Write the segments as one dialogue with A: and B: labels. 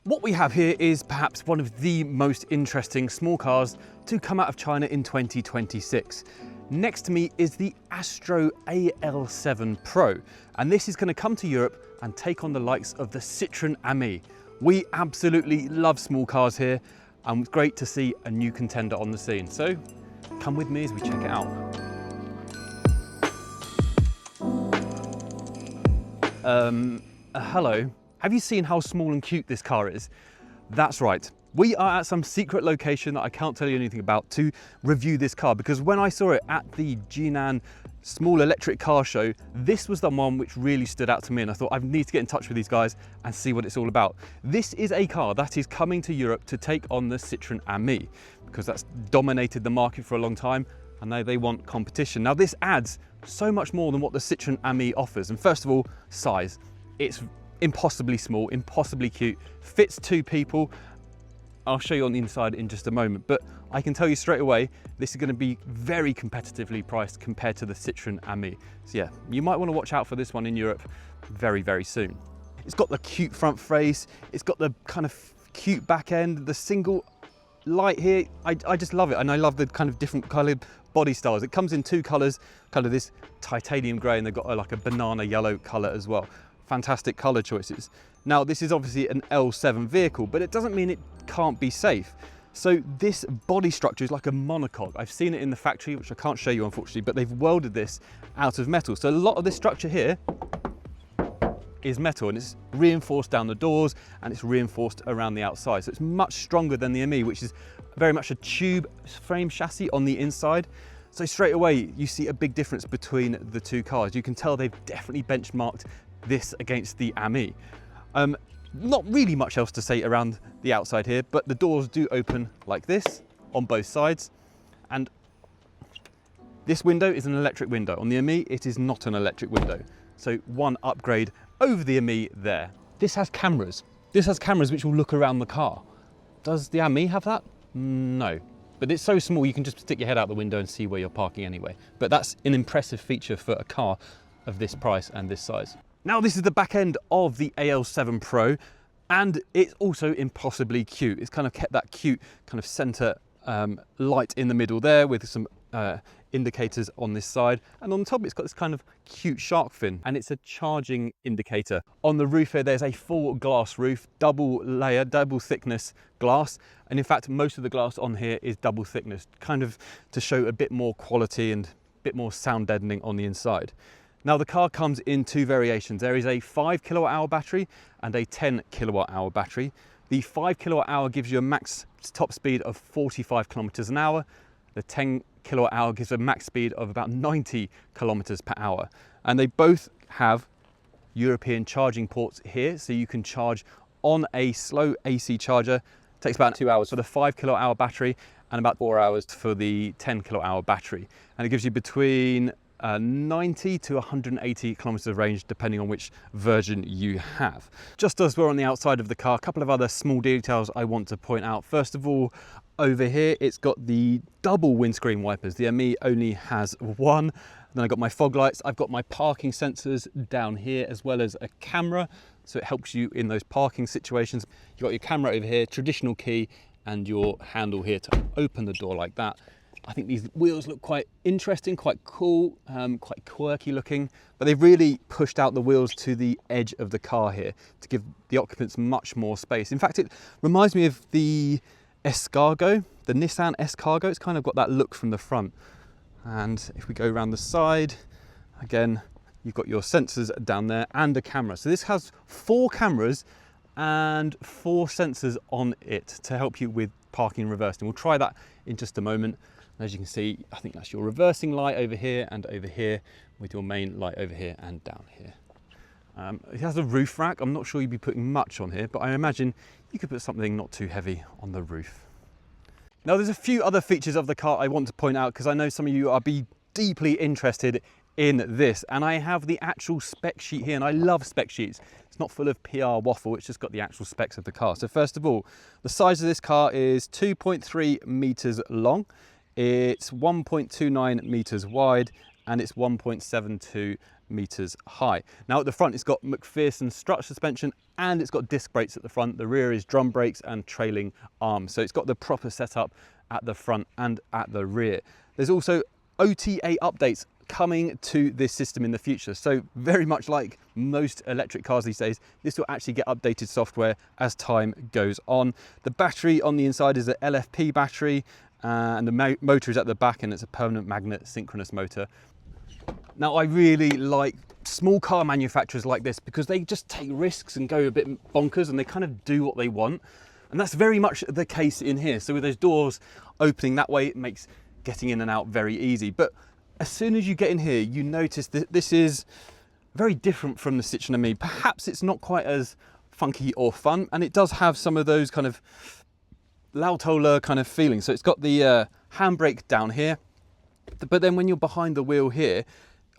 A: What we have here is perhaps one of the most interesting small cars to come out of China in 2026. Next to me is the Astraux AL7 Pro, and this is going to come to Europe and take on the likes of the Citroën Ami. We absolutely love small cars here, and it's great to see a new contender on the scene. So come with me as we check it out. Hello. Have you seen how small and cute this car is? That's right. We are at some secret location that I can't tell you anything about to review this car, because when I saw it at the Jinan small electric car show, this was the one which really stood out to me, and I thought I need to get in touch with these guys and see what it's all about. This is a car that is coming to Europe to take on the Citroën Ami, because that's dominated the market for a long time, and now they want competition. Now this adds so much more than what the Citroën Ami offers, and first of all, size. It's impossibly small, impossibly cute, fits two people. I'll show you on the inside in just a moment, but I can tell you straight away, this is going to be very competitively priced compared to the Citroën Ami. So yeah, you might want to watch out for this one in Europe very, very soon. It's got the cute front face, it's got the kind of cute back end, the single light here. I just love it, and I love the kind of different coloured body styles. It comes in two colours, kind of this titanium grey, and they've got like a banana yellow colour as well. Fantastic colour choices. Now this is obviously an L7 vehicle, but it doesn't mean it can't be safe. So this body structure is like a monocoque. I've seen it in the factory, which I can't show you unfortunately, but they've welded this out of metal. So a lot of this structure here is metal, and it's reinforced down the doors and it's reinforced around the outside. So it's much stronger than the Ami, which is very much a tube frame chassis on the inside. So straight away you see a big difference between the two cars. You can tell they've definitely benchmarked this against the Ami. Not really much else to say around the outside here, but the doors do open like this on both sides, and this window is an electric window. On the Ami, it is not an electric window. So one upgrade over the Ami there. This has cameras. This has cameras which will look around the car. Does the Ami have that? No. But it's so small you can just stick your head out the window and see where you're parking anyway. But that's an impressive feature for a car of this price and this size. Now this is the back end of the AL7 Pro, and it's also impossibly cute. It's kind of kept that cute kind of center light in the middle there with some indicators on this side, and on the top it's got this kind of cute shark fin, and it's a charging indicator. On the roof here there's a full glass roof, double layer, double thickness glass, and in fact most of the glass on here is double thickness, kind of to show a bit more quality and a bit more sound deadening on the inside. Now the car comes in two variations. There is a 5 kWh battery and a 10 kWh battery. The 5 kWh gives you a max top speed of 45 kilometers an hour. The 10 kWh gives a max speed of about 90 kilometers per hour. And they both have European charging ports here, so you can charge on a slow AC charger. It takes about 2 hours for the 5 kWh battery and about 4 hours for the 10 kWh battery. And it gives you between 90 to 180 kilometers of range depending on which version you have. Just as we're on the outside of the car, a couple of other small details I want to point out. First of all, over here it's got the double windscreen wipers. The Ami only has one. Then I've got my fog lights, I've got my parking sensors down here, as well as a camera, so it helps you in those parking situations. You've got your camera over here, traditional key, and your handle here to open the door like that. I think these wheels look quite interesting, quite cool, quite quirky looking, but they've really pushed out the wheels to the edge of the car here to give the occupants much more space. In fact, it reminds me of the Escargot, the Nissan Escargot. It's kind of got that look from the front. And if we go around the side, again, you've got your sensors down there and a camera. So this has 4 cameras and 4 sensors on it to help you with parking and reversing. We'll try that in just a moment. As you can see, I think that's your reversing light over here and over here, with your main light over here and down here. It has a roof rack. I'm not sure you'd be putting much on here, but I imagine you could put something not too heavy on the roof. Now there's a few other features of the car I want to point out, because I know some of you are deeply interested in this, and I have the actual spec sheet here, and I love spec sheets. It's not full of PR waffle, it's just got the actual specs of the car. So first of all, the size of this car is 2.3 meters long. It's 1.29 meters wide, and it's 1.72 meters high. Now at the front, it's got McPherson strut suspension and it's got disc brakes at the front. The rear is drum brakes and trailing arms. So it's got the proper setup at the front and at the rear. There's also OTA updates coming to this system in the future. So very much like most electric cars these days, this will actually get updated software as time goes on. The battery on the inside is an LFP battery, and the motor is at the back, and it's a permanent magnet synchronous motor. Now I really like small car manufacturers like this because they just take risks and go a bit bonkers, and they kind of do what they want. And that's very much the case in here. So with those doors opening that way, it makes getting in and out very easy. But as soon as you get in here, you notice that this is very different from the Citroën AMI. Perhaps it's not quite as funky or fun, and it does have some of those kind of Lautola kind of feelings. So it's got the handbrake down here, but then when you're behind the wheel here,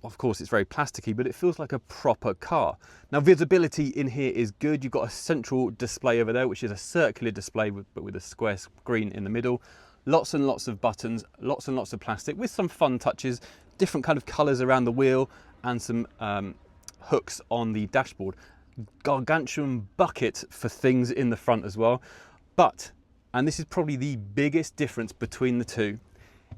A: of course it's very plasticky, but it feels like a proper car. Now visibility in here is good. You've got a central display over there, which is a circular display but with a square screen in the middle. Lots and lots of buttons, lots and lots of plastic with some fun touches, different kind of colors around the wheel, and some hooks on the dashboard. Gargantuan bucket for things in the front as well. But, and this is probably the biggest difference between the two,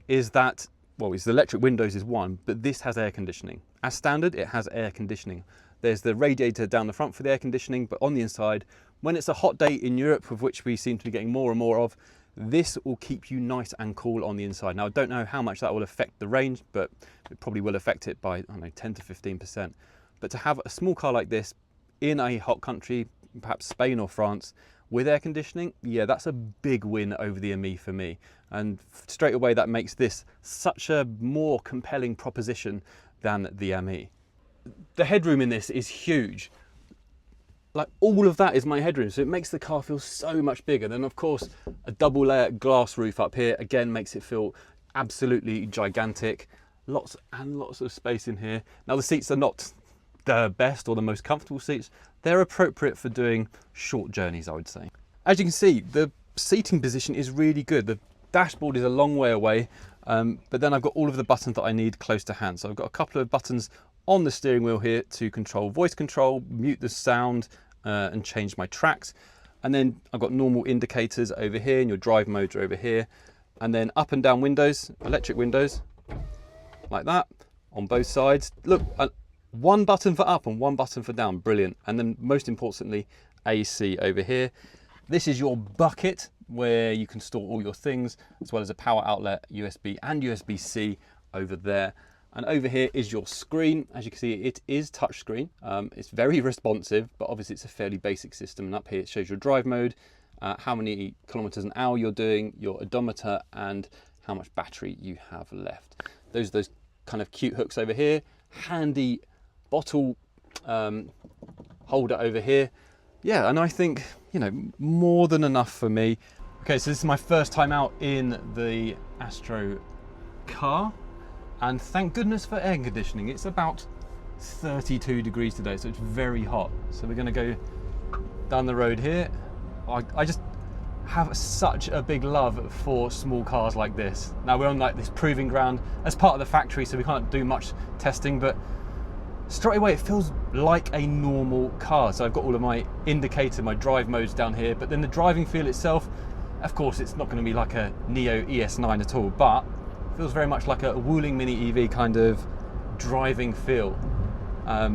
A: is that, well, it's the electric windows is one, but this has air conditioning. As standard, it has air conditioning. There's the radiator down the front for the air conditioning, but on the inside, when it's a hot day in Europe, of which we seem to be getting more and more of, this will keep you nice and cool on the inside. Now, I don't know how much that will affect the range, but it probably will affect it by, I don't know, 10 to 15%. But to have a small car like this in a hot country, perhaps Spain or France, with air conditioning, yeah, that's a big win over the AMI for me. And straight away, that makes this such a more compelling proposition than the AMI. The headroom in this is huge. Like, all of that is my headroom, so it makes the car feel so much bigger. Then of course, a double layer glass roof up here, again, makes it feel absolutely gigantic. Lots and lots of space in here. Now the seats are not the best or the most comfortable seats. They're appropriate for doing short journeys, I would say. As you can see, the seating position is really good. The dashboard is a long way away, but then I've got all of the buttons that I need close to hand. So I've got a couple of buttons on the steering wheel here to control voice control, mute the sound, and change my tracks. And then I've got normal indicators over here, and your drive modes are over here. And then up and down windows, electric windows, like that, on both sides. Look, one button for up and one button for down, brilliant. And then most importantly, AC over here. This is your bucket where you can store all your things, as well as a power outlet, USB and USB-C over there. And over here is your screen. As you can see, it is touchscreen. It's very responsive, but obviously it's a fairly basic system. And up here it shows your drive mode, how many kilometers an hour you're doing, your odometer, and how much battery you have left. Those kind of cute hooks over here. Handy bottle holder over here. Yeah, and I think, you know, more than enough for me. Okay, so this is my first time out in the Astraux car. And thank goodness for air conditioning. It's about 32 degrees today, so it's very hot. So we're gonna go down the road here. I just have such a big love for small cars like this. Now we're on like this proving ground as part of the factory, so we can't do much testing, but straight away it feels like a normal car. So I've got all of my indicator, my drive modes down here, but then the driving feel itself, of course, it's not gonna be like a Neo ES9 at all, but feels very much like a Wuling Mini EV kind of driving feel. I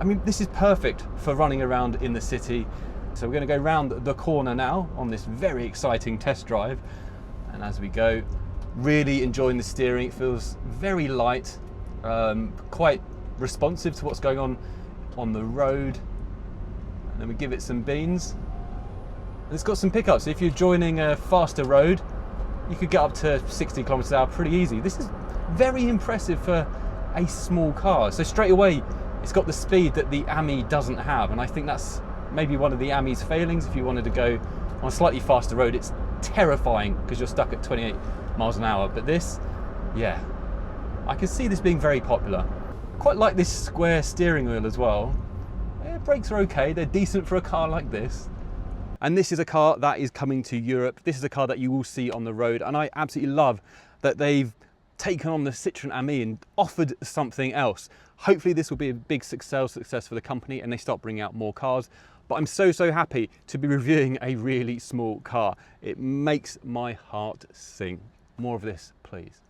A: mean, this is perfect for running around in the city. So we're going to go round the corner now on this very exciting test drive. And as we go, really enjoying the steering. It feels very light, quite responsive to what's going on the road. And then we give it some beans. And it's got some pickups. If you're joining a faster road, you could get up to 60 kilometers an hour pretty easy. This is very impressive for a small car. So straight away, it's got the speed that the AMI doesn't have. And I think that's maybe one of the AMI's failings. If you wanted to go on a slightly faster road, it's terrifying because you're stuck at 28 miles an hour. But this, yeah, I can see this being very popular. Quite like this square steering wheel as well. Brakes are okay. They're decent for a car like this. And this is a car that is coming to Europe. This is a car that you will see on the road. And I absolutely love that they've taken on the Citroën AMI and offered something else. Hopefully this will be a big success for the company and they start bringing out more cars. But I'm so happy to be reviewing a really small car. It makes my heart sing. More of this, please.